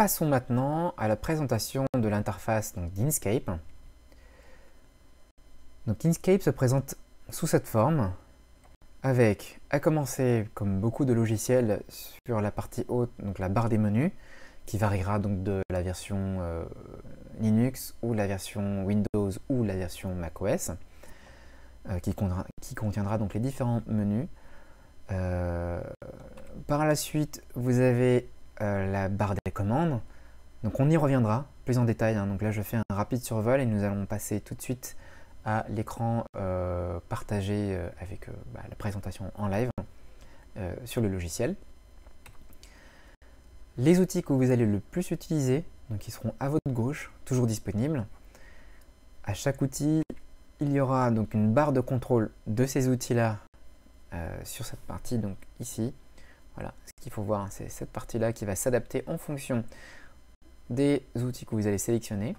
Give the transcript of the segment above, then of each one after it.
Passons maintenant à la présentation de l'interface d'Inkscape. Donc Inkscape se présente sous cette forme, avec, à commencer, comme beaucoup de logiciels, sur la partie haute, donc la barre des menus, qui variera donc de la version Linux ou la version Windows ou la version macOS, qui contiendra donc les différents menus. Par la suite, vous avez la barre des commandes. Donc on y reviendra plus en détail, hein. Donc là je fais un rapide survol et nous allons passer tout de suite à l'écran partagé avec la présentation en live sur le logiciel. Les outils que vous allez le plus utiliser, donc ils seront à votre gauche, toujours disponibles. À chaque outil, il y aura donc une barre de contrôle de ces outils-là sur cette partie, donc ici. Voilà, ce qu'il faut voir, c'est cette partie-là qui va s'adapter en fonction des outils que vous allez sélectionner.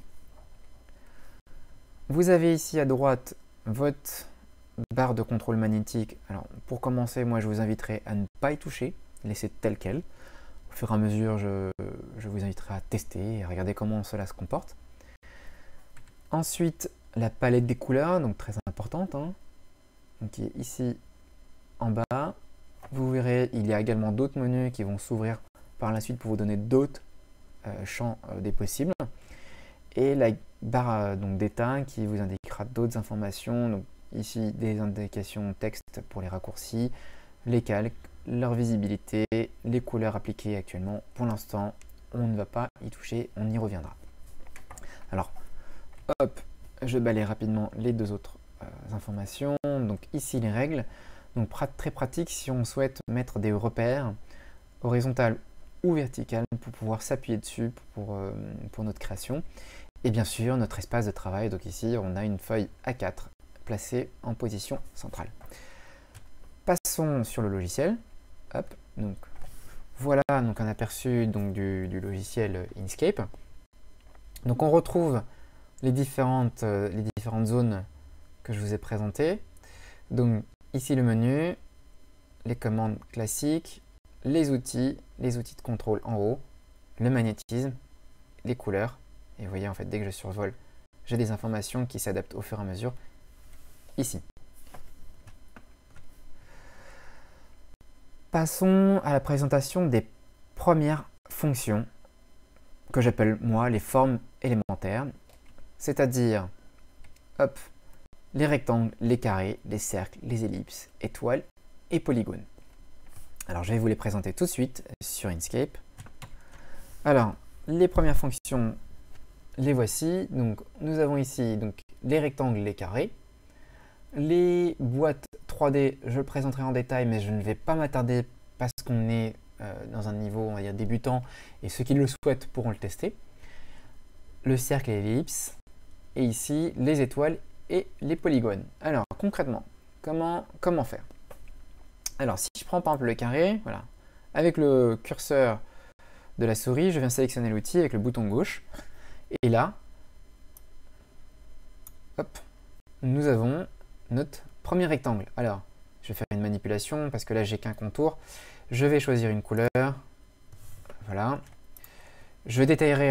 Vous avez ici à droite votre barre de contrôle magnétique. Alors pour commencer, moi je vous inviterai à ne pas y toucher, laisser tel quel. Au fur et à mesure, je vous inviterai à tester et à regarder comment cela se comporte. Ensuite, la palette des couleurs, donc très importante, hein, donc qui est ici en bas. Vous verrez, il y a également d'autres menus qui vont s'ouvrir par la suite pour vous donner d'autres champs des possibles. Et la barre d'état qui vous indiquera d'autres informations. Donc ici, des indications texte pour les raccourcis, les calques, leur visibilité, les couleurs appliquées actuellement. Pour l'instant, on ne va pas y toucher, on y reviendra. Alors, hop, je balaye rapidement les deux autres informations. Donc ici, les règles. Donc très pratique si on souhaite mettre des repères horizontales ou verticales pour pouvoir s'appuyer dessus pour notre création. Et bien sûr, notre espace de travail. Donc ici, on a une feuille A4 placée en position centrale. Passons sur le logiciel. Hop, donc voilà donc un aperçu donc, du logiciel Inkscape. Donc on retrouve les différentes zones que je vous ai présentées. Donc ici le menu, les commandes classiques, les outils de contrôle en haut, le magnétisme, les couleurs. Et vous voyez en fait dès que je survole, j'ai des informations qui s'adaptent au fur et à mesure ici. Passons à la présentation des premières fonctions que j'appelle moi les formes élémentaires, c'est-à-dire hop, les rectangles, les carrés, les cercles, les ellipses, étoiles et polygones. Alors je vais vous les présenter tout de suite sur Inkscape. Alors les premières fonctions, les voici. Donc nous avons ici donc, les rectangles, les carrés. Les boîtes 3D, je le présenterai en détail, mais je ne vais pas m'attarder parce qu'on est dans un niveau, on va dire, débutant, et ceux qui le souhaitent pourront le tester. Le cercle et l'ellipse, et ici les étoiles et les polygones. Alors concrètement, comment faire? Alors si je prends par exemple le carré, voilà, avec le curseur de la souris, je viens sélectionner l'outil avec le bouton gauche, et là, hop, nous avons notre premier rectangle. Alors, je vais faire une manipulation parce que là, j'ai qu'un contour. Je vais choisir une couleur. Voilà. Je détaillerai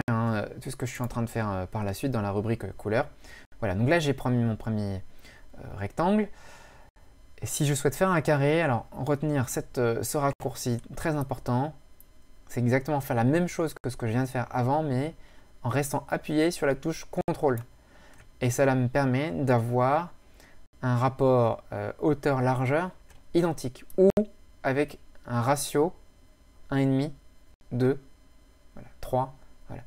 tout ce que je suis en train de faire par la suite dans la rubrique couleur. Voilà, donc là, j'ai pris mon premier rectangle. Et si je souhaite faire un carré, alors retenir ce raccourci très important, c'est exactement faire la même chose que ce que je viens de faire avant, mais en restant appuyé sur la touche CTRL. Et cela me permet d'avoir un rapport hauteur-largeur identique ou avec un ratio 1,5, 2, voilà, 3. Voilà.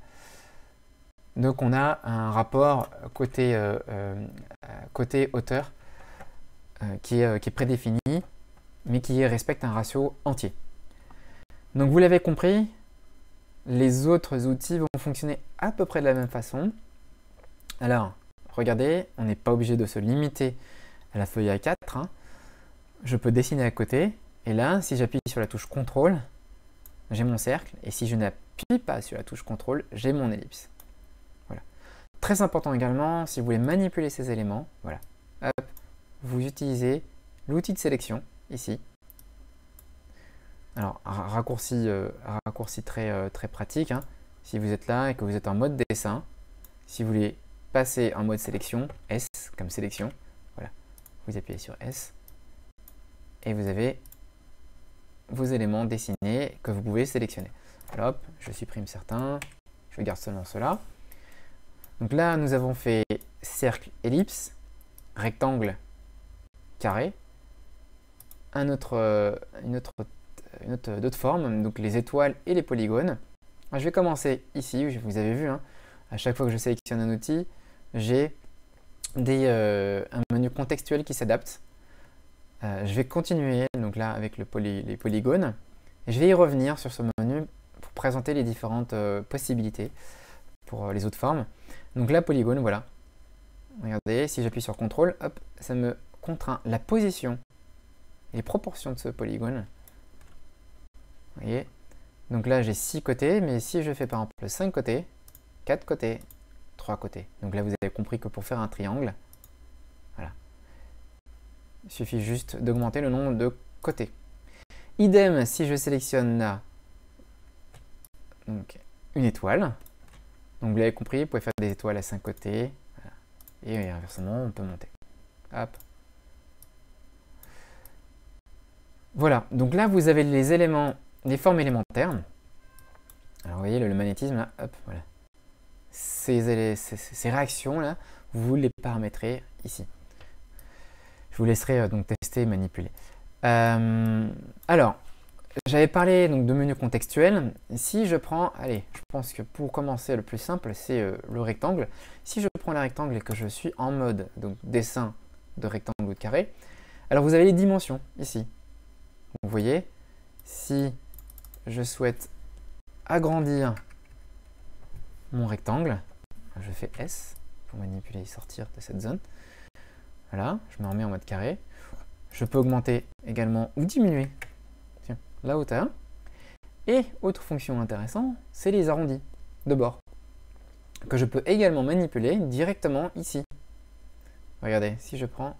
Donc on a un rapport côté hauteur qui est prédéfini mais qui respecte un ratio entier. Donc vous l'avez compris, les autres outils vont fonctionner à peu près de la même façon. Alors regardez, on n'est pas obligé de se limiter à la feuille A4, hein. Je peux dessiner à côté, et là, si j'appuie sur la touche CTRL, j'ai mon cercle, et si je n'appuie pas sur la touche CTRL, j'ai mon ellipse. Voilà. Très important également, si vous voulez manipuler ces éléments, voilà, hop, vous utilisez l'outil de sélection, ici. Alors, raccourci très pratique, hein. si vous êtes là et que vous êtes en mode dessin, si vous voulez passer en mode sélection, S comme sélection, voilà, vous appuyez sur S et vous avez vos éléments dessinés que vous pouvez sélectionner. Alors, hop, je supprime certains, je garde seulement ceux-là. Donc là, nous avons fait cercle, ellipse, rectangle, carré, d'autres formes, donc les étoiles et les polygones. Alors, je vais commencer ici, vous avez vu, hein, à chaque fois que je sélectionne un outil, j'ai un menu contextuel qui s'adapte. Je vais continuer donc là avec les polygones et je vais y revenir sur ce menu pour présenter les différentes possibilités pour les autres formes. Donc là, polygone, voilà. Regardez, si j'appuie sur CTRL, hop, ça me contraint la position et les proportions de ce polygone. Vous voyez? Donc là, j'ai 6 côtés, mais si je fais par exemple 5 côtés, 4 côtés, 3 côtés. Donc là, vous avez compris que pour faire un triangle, voilà, il suffit juste d'augmenter le nombre de côtés. Idem, si je sélectionne là, donc, une étoile. Donc vous l'avez compris, vous pouvez faire des étoiles à 5 côtés. Voilà. Et inversement, on peut monter. Hop. Voilà, donc là vous avez les éléments, les formes élémentaires. Alors vous voyez le magnétisme là, hop, voilà. Ces réactions là, vous les paramétrez ici. Je vous laisserai donc tester et manipuler. Alors, j'avais parlé donc de menu contextuel. Si je prends, allez, je pense que pour commencer le plus simple, c'est le rectangle. Si je prends le rectangle et que je suis en mode donc dessin de rectangle ou de carré, alors vous avez les dimensions ici. Vous voyez, si je souhaite agrandir mon rectangle, je fais S pour manipuler et sortir de cette zone. Voilà, je me remets en mode carré. Je peux augmenter également ou diminuer la hauteur. Et autre fonction intéressante, c'est les arrondis de bord, que je peux également manipuler directement ici. Regardez, si je prends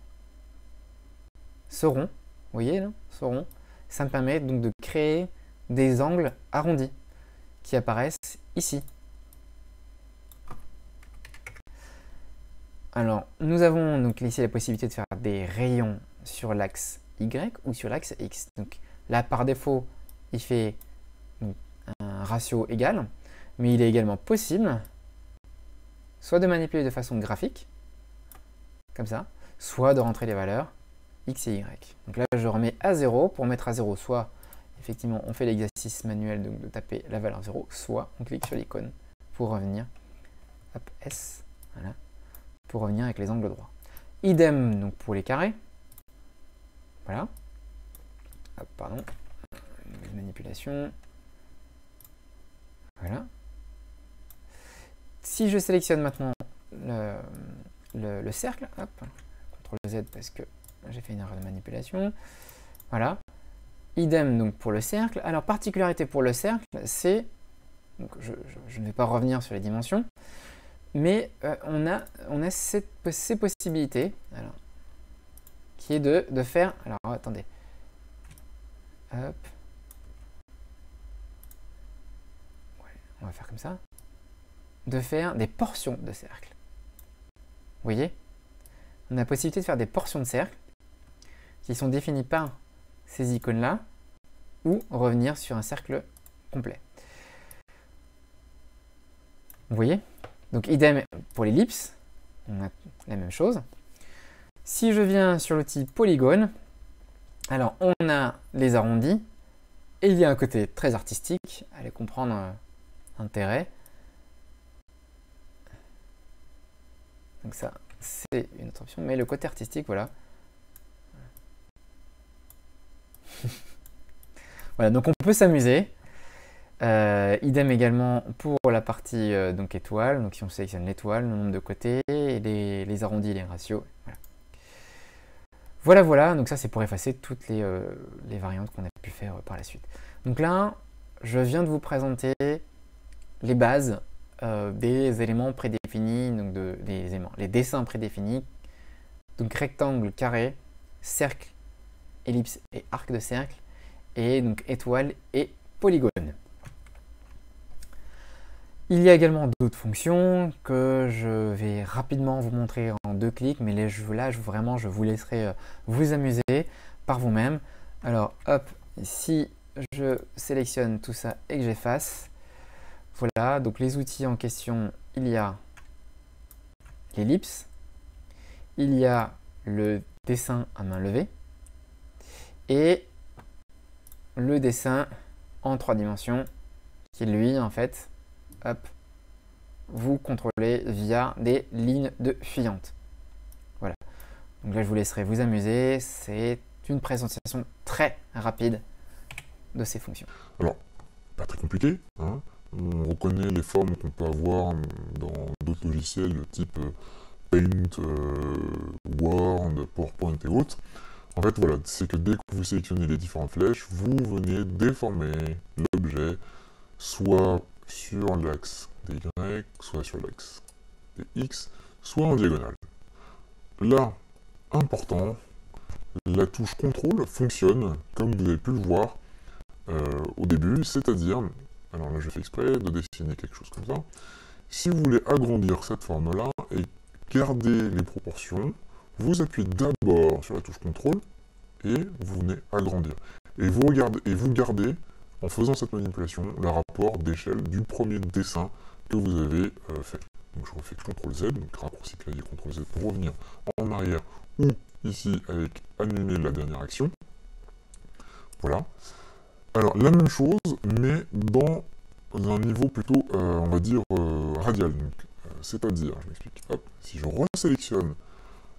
ce rond, vous voyez là, ce rond, ça me permet donc de créer des angles arrondis qui apparaissent ici. Alors, nous avons donc ici la possibilité de faire des rayons sur l'axe Y ou sur l'axe X. Donc là, par défaut, il fait donc, un ratio égal, mais il est également possible soit de manipuler de façon graphique, comme ça, soit de rentrer les valeurs X et Y. Donc là, je remets à 0. Pour mettre à 0, soit effectivement, on fait l'exercice manuel donc, de taper la valeur 0, soit on clique sur l'icône pour revenir, hop, S, voilà, pour revenir avec les angles droits. Idem donc pour les carrés. Voilà. Hop, pardon. Manipulation. Voilà. Si je sélectionne maintenant le cercle, hop, CTRL Z parce que j'ai fait une erreur de manipulation. Voilà. Idem donc pour le cercle. Alors, particularité pour le cercle, c'est, je ne vais pas revenir sur les dimensions, mais on a ces possibilités, alors, qui est de faire, alors attendez, hop, ouais, on va faire comme ça, de faire des portions de cercle. Vous voyez, on a la possibilité de faire des portions de cercle qui sont définies par ces icônes-là, ou revenir sur un cercle complet. Vous voyez? Donc idem pour l'ellipse, on a la même chose. Si je viens sur l'outil polygone, alors on a les arrondis, et il y a un côté très artistique, allez comprendre l'intérêt. Donc ça, c'est une autre option, mais le côté artistique, voilà. Voilà, donc on peut s'amuser. Idem également pour la partie donc étoile. Donc si on sélectionne l'étoile, le nombre de côtés, et les arrondis, les ratios. Voilà. Voilà. Donc ça c'est pour effacer toutes les variantes qu'on a pu faire par la suite. Donc là, je viens de vous présenter les bases des éléments prédéfinis, donc les dessins prédéfinis. Donc rectangle, carré, cercle, ellipse et arc de cercle. Et donc étoile et polygone. Il y a également d'autres fonctions que je vais rapidement vous montrer en 2 clics, mais là, vraiment, je vous laisserai vous amuser par vous-même. Alors, hop, si je sélectionne tout ça et que j'efface, voilà, donc les outils en question, il y a l'ellipse, il y a le dessin à main levée et le dessin en 3 dimensions qui lui, en fait, hop, vous contrôlez via des lignes de fuyantes. Voilà. Donc là, je vous laisserai vous amuser. C'est une présentation très rapide de ces fonctions. Alors, pas très compliqué, hein. On reconnaît les formes qu'on peut avoir dans d'autres logiciels type Paint, Word, PowerPoint et autres. En fait, voilà, c'est que dès que vous sélectionnez les différentes flèches, vous venez déformer l'objet soit sur l'axe des Y, soit sur l'axe des X, soit en diagonale. Là, important, la touche CTRL fonctionne, comme vous avez pu le voir au début, c'est-à-dire, alors là je fais exprès de dessiner quelque chose comme ça, si vous voulez agrandir cette forme-là et garder les proportions, vous appuyez d'abord sur la touche CTRL et vous venez agrandir. Et vous gardez, en faisant cette manipulation, le rapport d'échelle du premier dessin que vous avez fait. Donc je refais CTRL-Z, donc raccourci clavier CTRL-Z pour revenir en arrière, ou ici avec annuler la dernière action. Voilà. Alors la même chose, mais dans un niveau plutôt, on va dire, radial. C'est-à-dire, je m'explique, hop, si je resélectionne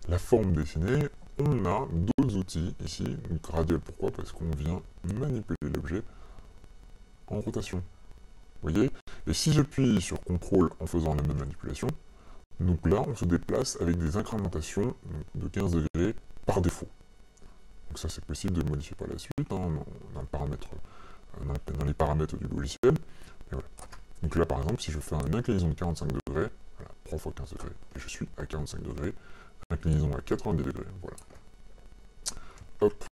la forme dessinée, on a d'autres outils ici, donc radial, pourquoi? Parce qu'on vient manipuler l'objet en rotation. Vous voyez? Et si j'appuie sur CTRL en faisant la même manipulation, donc là, on se déplace avec des incrémentations de 15 degrés par défaut. Donc ça, c'est possible de modifier par la suite, hein, dans les paramètres du logiciel. Et voilà. Donc là, par exemple, si je fais une inclinaison de 45 degrés, voilà, 3 fois 15 degrés, et je suis à 45 degrés, inclinaison à 90 degrés, voilà. Hop.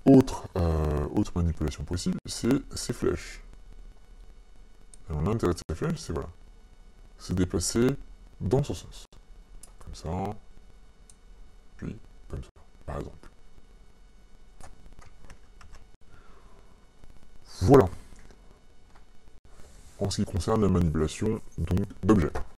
Autre manipulation possible, c'est ces flèches. Alors l'intérêt de ces flèches, c'est voilà, c'est déplacer dans ce sens. Comme ça, puis comme ça, par exemple. Voilà. En ce qui concerne la manipulation d'objets.